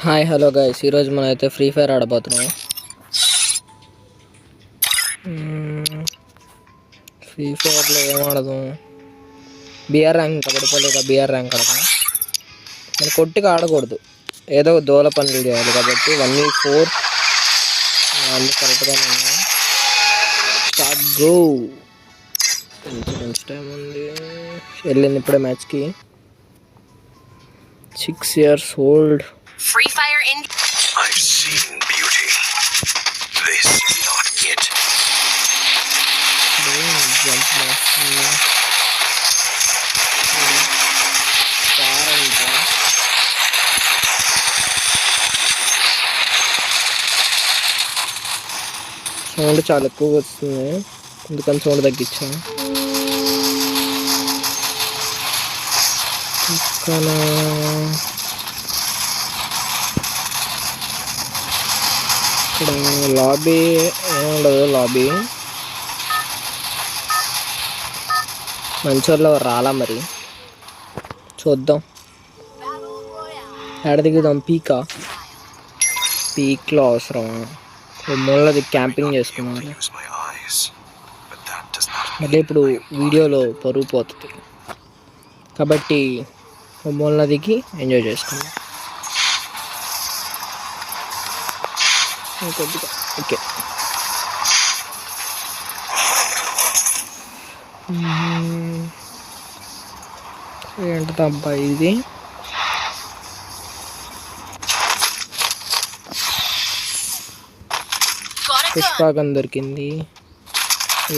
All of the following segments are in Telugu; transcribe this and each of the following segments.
హాయ్ హలో గైస్, ఈరోజు మనం అయితే ఫ్రీ ఫైర్ ఆడబోతున్నాం. ఫ్రీ ఫైర్లో ఏం ఆడదాం? బిఆర్ ర్యాంక్ పడిపోలేక బిఆర్ ర్యాంక్ ఆడదాం. మనం కొట్టిగా ఆడకూడదు, ఏదో దోల పనులు చేయాలి కాబట్టి 1v4 అన్నీ కరెక్ట్గా ఉన్నాయి. Start go. ఇన్సూరెన్స్ టైం ఉంది, వెళ్ళింది ఇప్పుడే మ్యాచ్కి. 6 years old. Free Fire in. I've seen beauty. This is not it. Jump sound చాలా ఎక్కువగా వస్తుంది, అందుకని సౌండ్ తగ్గించాను. ఇక్కడ లాబీ ఏముండదు, లాబీ మంచి వాళ్ళు రాలా, మరి చూద్దాం. ఎడ దిగుదాం? పీక్లో అవసరం. మూలది క్యాంపింగ్ చేసుకున్నారు, మళ్ళీ ఇప్పుడు వీడియోలో పరుగు పోతుంది కాబట్టి మూల దిగి ఎంజాయ్ చేసుకున్నాం. కొద్దిగా ఓకే. ఏంటి అబ్బాయి ఇది? పుష్పాకం దొరికింది,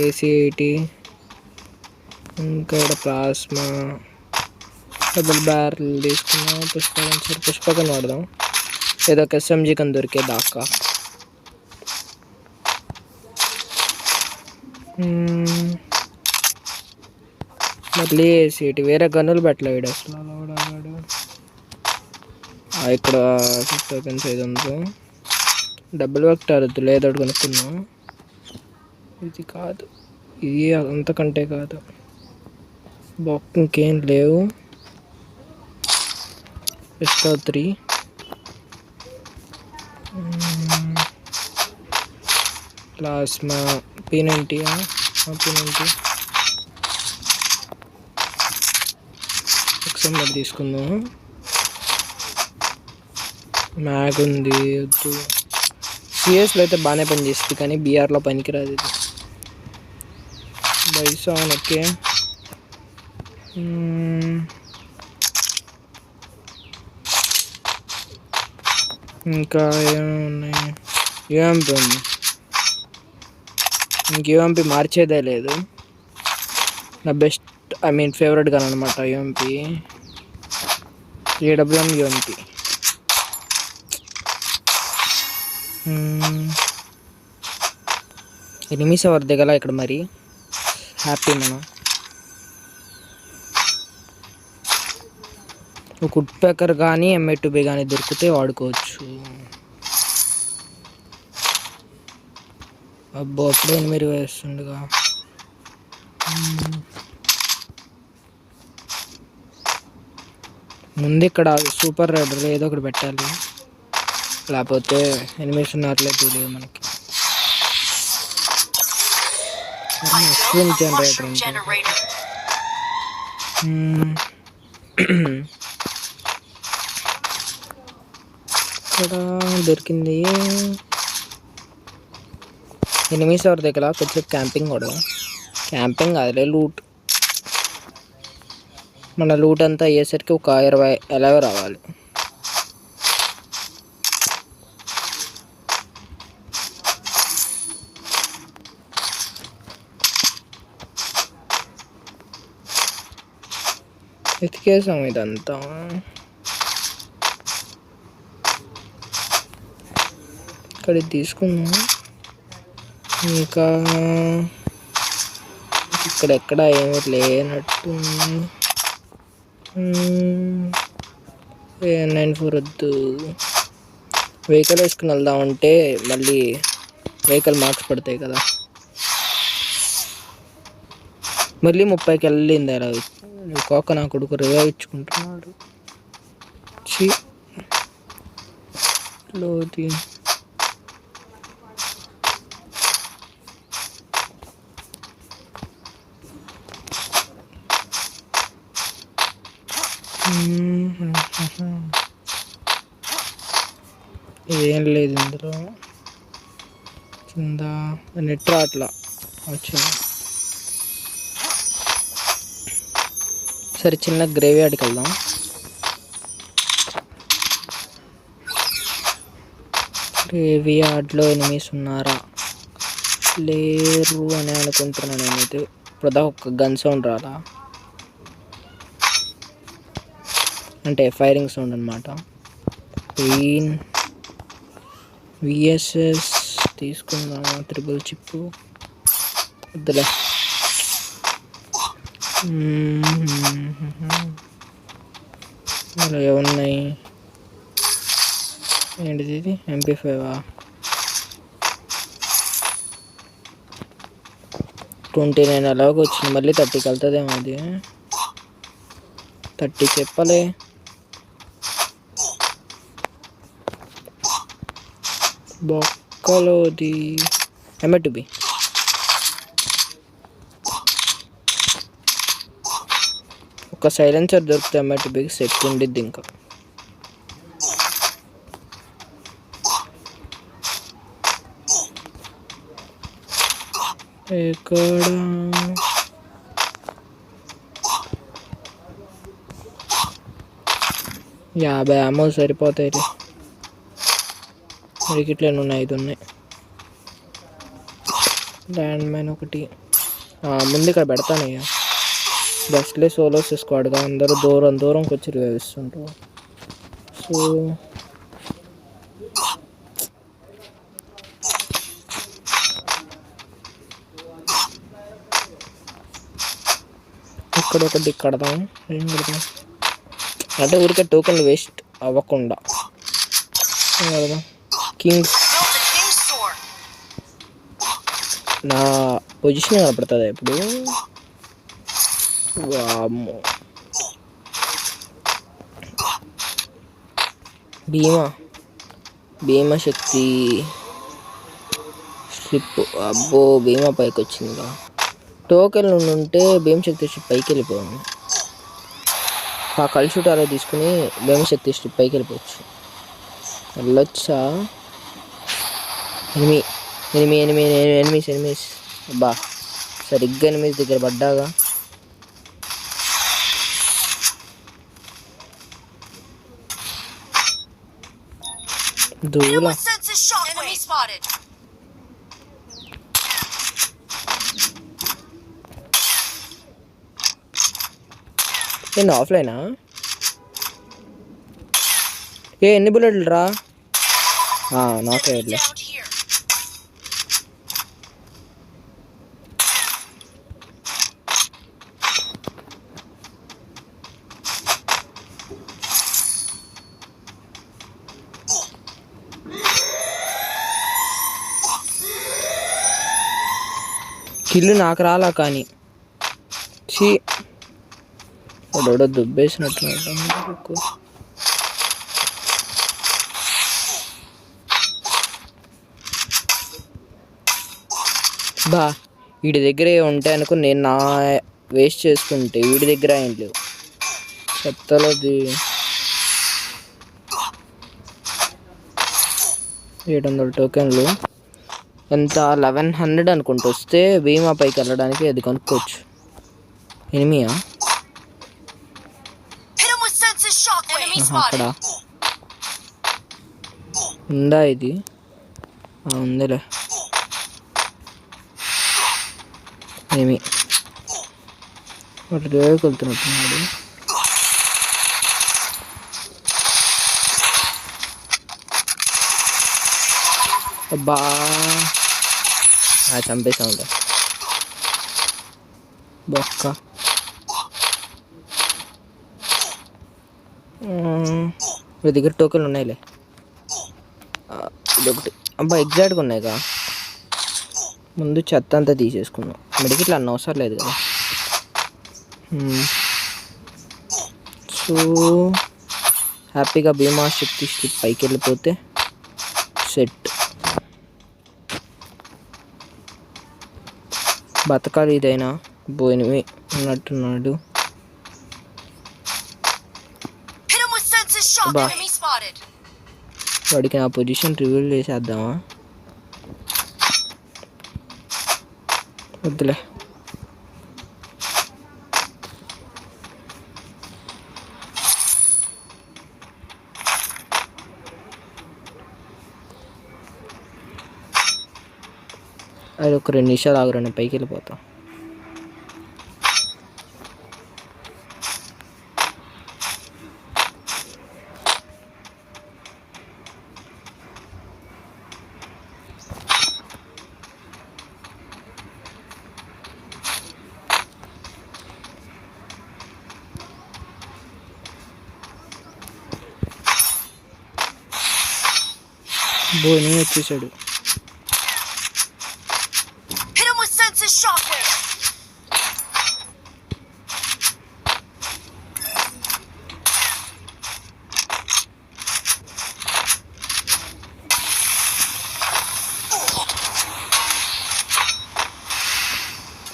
AC80, ఇంకా ఇక్కడ ప్లాస్మా, డబుల్ బ్యారల్ తీసుకున్నాం. పుష్పాకం వాడదాం, ఏదో ఒక SMG కని దొరికే దాకా. మళ్ళీ AC80 వేరే గన్నులు పెట్టలే వీడు అసలు. ఇక్కడ 6 seconds 500 డబ్బులు వెక్టార్ వద్దు, లేదోడు కొనుక్కున్నాం. ఇది కాదు, ఇది అంతకంటే కాదు. బాక్స్ ఇంకేం లేవు. SR3 plasma, P90 P90 XMR తీసుకుందాం. మ్యాగ్ ఉంది, వద్దు. సిఎస్లో అయితే బాగానే పనిచేస్తుంది కానీ బీఆర్లో పనికిరాదు ఇది. బైసాన్ ఓకే. ఇంకా ఏమున్నాయి? యూఎంపీ ఉంది, ఇంక యూఎంపీ మార్చేదే లేదు. నా బెస్ట్ ఫేవరెట్ గన్ అనమాట యూఎంపీ. AWM UMP. ఎనిమిస్ ఎవరు దిగల ఇక్కడ, మరి హ్యాపీ మనం. కుడ్ ప్యాకర్ కానీ MA2B కానీ దొరికితే వాడుకోవచ్చు. అబ్బో, అప్పుడే 8 వేస్తుండగా. ముందు ఇక్కడ సూపర్ రైడర్ ఏదో ఒకటి పెట్టాలి, లేకపోతే ఎనిమిస్ ఉన్నట్లే తెలియదు మనకి. జనరేటర్ ఇక్కడ దొరికింది. ఎనిమిస్ ఎవరి దగ్గర కొంచెం క్యాంపింగ్ కూడా. క్యాంపింగ్ అదే లూట్. మన లూట్ అంతా అయ్యేసరికి ఒక 20 ఎలా రావాలి. ఎతికేసాం ఇదంతా. ఇక్కడ తీసుకున్నాం. ఇంకా ఇక్కడెక్కడ ఏమి లేనట్టు. 94 వద్దు. వెహికల్ వేసుకుని వెళ్దామంటే మళ్ళీ వెహికల్ మార్క్స్ పడతాయి కదా. మళ్ళీ 30కి వెళ్ళింది. అలా కోక నా కొడుకు రివైవ్ ఇచ్చుకుంటున్నాడు. లోది ఏం లేదు ఇందులో కింద నెట్ అట్లా వచ్చింది. సరే చిన్న గ్రేవీ యార్డ్కి వెళ్దాం. గ్రేవీ యార్డ్లో ఎనిమీస్ ఉన్నారా? లేరు అని అనుకుంటున్నాను నేనైతే. ఇప్పుడు ఒక గన్ సౌండ్ రాలా, అంటే ఫైరింగ్ సౌండ్ అనమాట. పెయిన్ విఎస్ఎస్ తీసుకుందామా? ట్రిపుల్ చిప్పు వద్దులే. అలా ఏమున్నాయి? ఏంటిది ఇది? MP5 29 అలాగ వచ్చింది. మళ్ళీ 30కి వెళ్తుందేమో. అది 30 చెప్పలే. బొక్కలోది M2B. ఒక సైలెన్సర్ దొరికితే M2Bకి సెట్ ఉండిద్ది. ఇంకా ఎక్కడ 50 అమో సరిపోతాయి. మెడికిట్లు ఉన్నాయి, 5 ఉన్నాయి. ల్యాండ్ మైన్ ఒకటి ముందు ఇక్కడ పెడతానయ్యా. బస్లే సోలోస్ స్క్వాడ్గా అందరూ దూరం దూరంకి వచ్చి వేస్తుంటారు. సో ఇక్కడ ఒకటి కడదాం. ఏం కడదాం అంటే ఊరికే టోకెన్లు వేస్ట్ అవ్వకుండా కడదాం. కింగ్స్ నా పొజిషన్ కనపడుతుంది ఇప్పుడు. వామ్మో, భీమా శక్తి స్లిప్. అబ్బో, భీమా పైకి వచ్చిందిగా. టోకెన్లు ఉంటే భీమశక్తి స్ట్రిప్ పైకి వెళ్ళిపోయింది. ఆ కలుషుటాలో తీసుకుని భీమశక్తి స్ట్రిప్ పైకి వెళ్ళిపోవచ్చు. వెళ్ళొచ్చా? ఎనిమిస్. అబ్బా, సరిగ్గా ఎనిమిది దగ్గర పడ్డాగా. దూల నేను ఆఫ్లైనా? ఎన్ని బుల్లెట్లు రా? నాకే వెళ్ళా. కిల్లు నాకు రాలా కానీ ఒకడో దుబ్బేసినట్టు. బా, వీడి దగ్గర ఉంటాయి అనుకో. నేను నా వేస్ట్ చేసుకుంటే వీడి దగ్గర ఏం లేవు. చెత్తలోది 700 టోకెన్లు ఎంత? 1100 అనుకుంటూ వస్తే భీమా పైకి వెళ్ళడానికి అది కొనుక్కోవచ్చు. ఎనిమియా అక్కడ ఉందా? ఇది ఉందిలే. ఏమి వాటి దగ్గరికి వెళ్తున్నట్టున్నాడు. అబ్బా, చంపేసాము బొక్క. మీ దగ్గర టోకెన్లు ఉన్నాయిలే. ఇదొకటి. అబ్బా, ఎగ్జాక్ట్గా ఉన్నాయిగా. ముందు చెత్త అంతా తీసేసుకున్నాం. మెడికిట్లు అన్న అవసరం లేదు కదా. సో హ్యాపీగా భీమా శక్తి స్ట్రిప్ పైకి వెళ్ళిపోతే సెట్. బతకాలి ఇదైనా. పోయినవి ఉన్నట్టున్నాడు. బా వాడికి నా పొజిషన్ రివీల్ చేసేద్దామా? వద్దులే. అది ఒక 2 నిమిషాలు ఆగురండి, పైకి వెళ్ళిపోతాం. బోని వచ్చేసాడు.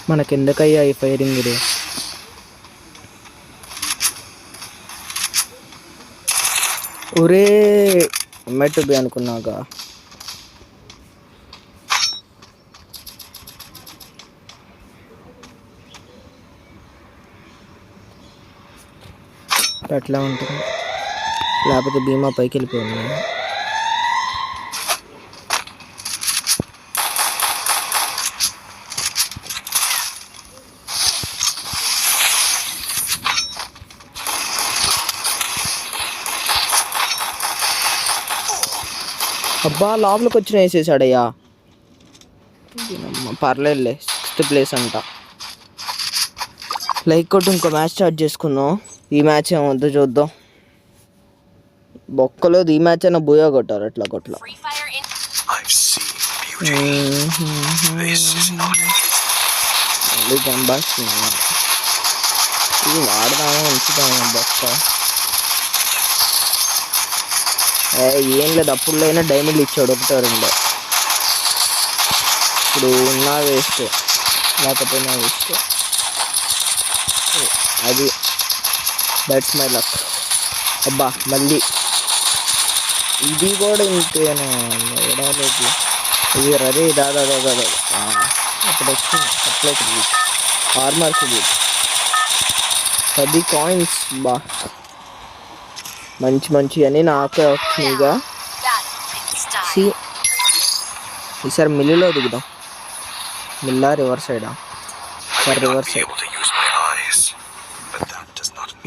మనకెందుకయ్యా ఈ ఫైరింగ్? ఒరే మెట్టుబి అనుకున్నాగా. అట్లా ఉంటుంది, లేకపోతే భీమా పైకి వెళ్ళిపోయింది. అబ్బా లోపలికి వచ్చిన వేసేసాడయ్యా. పర్లేదులే, 6th ప్లేస్ అంట. లైక్ కొట్టి ఇంకో మ్యాచ్ స్టార్ట్ చేసుకుందాం. ఈ మ్యాచ్ ఏమొద్దు చూద్దాం. బొక్కలేదు ఈ మ్యాచ్ అయినా బోయా కొట్టారు ఎట్లా కొట్లా. ఇది వాడదామా ఉంచుదామా బొక్క? ఏం లేదు, అప్పుడులో అయినా డైమండ్లు ఇచ్చాడు 1-2. ఇప్పుడు ఉన్నా వేస్ట్, లేకపోయినా వేస్ట్. అది దట్స్ మై లక్. అబ్బా మళ్ళీ ఇది కూడా ఇంతేనా? ఎడాలేదు ఇది రదే దాదా అప్పుడు వచ్చింది సప్లైకి ఆర్మర్స్ 10 కాయిన్స్. బా మంచి అని నాకే వచ్చినాయిగా. ఈసారి మిల్లులో దిగుదాం. మిల్లా రివర్స్ సైడా? Sir reverse side.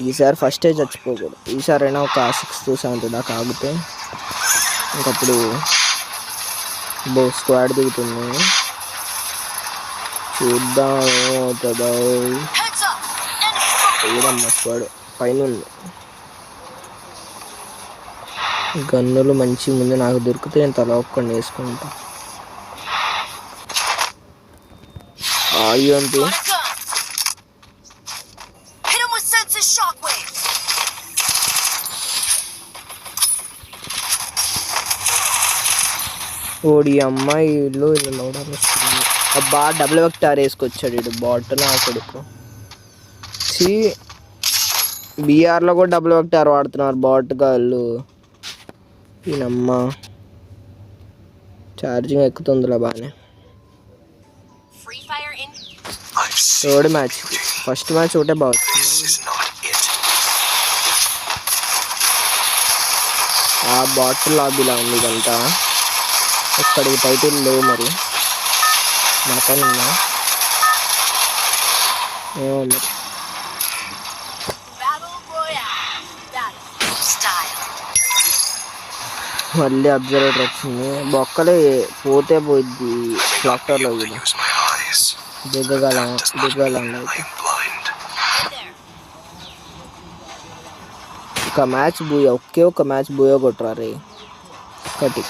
ఈసారి ఫస్టే చచ్చిపోకూడదు. ఈసారైనా ఒక 6th 7th దాకా ఆగితే ఇంకప్పుడు స్క్వాడ్ దిగుతుంది. చూద్దాం ఏమవుతుందో. చూడమ్మా స్క్వాడ్ పైన ఉంది. గన్నులు మంచి ముందు నాకు దొరికితే నేను తల ఒక్కడిని వేసుకుంటా. ఏంటి ఓడి అమ్మాయి ఇల్లు లోడర్ వస్తుంది. అబ్బా డబుల్ వెక్టార్ వేసుకొచ్చాడు ఇడు బాట్ నా కొడుకు. బీఆర్లో కూడా డబుల్ వెక్టార్ వాడుతున్నారు బాట్ గాళ్ళు. ఈయనమ్మ ఛార్జింగ్ ఎక్కుతుందిలా బాగానే. థర్డ్ మ్యాచ్, ఫస్ట్ మ్యాచ్ ఒకటే బాగా ఆ బాటిల్ లాబీలా ఉంది ఇదంతా. ఇక్కడికి టైటిల్ లేవు మరి నాకన్నా ఏమో మరి. మళ్ళీ అబ్జర్వేటర్ వచ్చింది. బొక్కలే పోతే పోయిద్ది డాక్టర్లో దిగగలం అయితే. ఒక మ్యాచ్ బూయా, ఒక మ్యాచ్ బూయా కొట్టరా ఒకటి.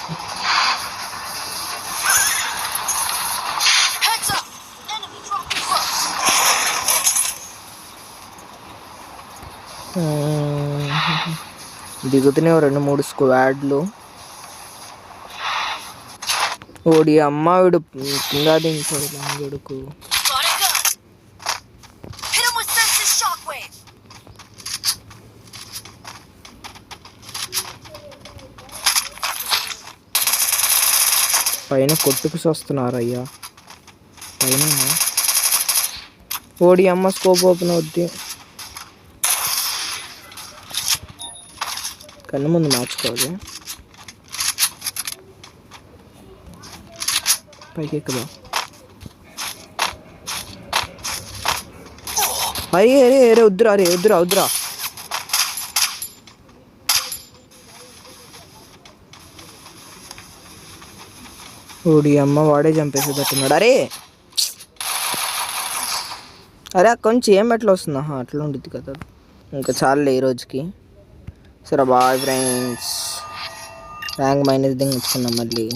దిగుతున్నాయి 2-3 స్క్వాడ్లు. ఓడి అమ్మ వీడు కింద దించాడు లంగడుకు. Got a gun. Hit him with senses shockwave. పైన కొట్టుకు వస్తున్నారు అయ్యా పైన. ఓడి అమ్మ స్కోప్ ఓపెన్ అవుద్ది. కన్ను ముందు మార్చుకోవాలి. పైకి ఎక్కుదా. అరే అరే అరే వద్దురా, అరే వద్దురా వద్దురా. ఓడి అమ్మ వాడే చంపేసేటట్టున్నాడు. అరే అరే అక్కడ నుంచి ఏం ఎట్లా వస్తుందా? అట్లా ఉంటుంది కదా. ఇంకా చాలులే ఈ రోజుకి. సరే బాయ్ ఫ్రెండ్స్. ర్యాంక్ మైనస్ దించుకున్నాం మళ్ళీ.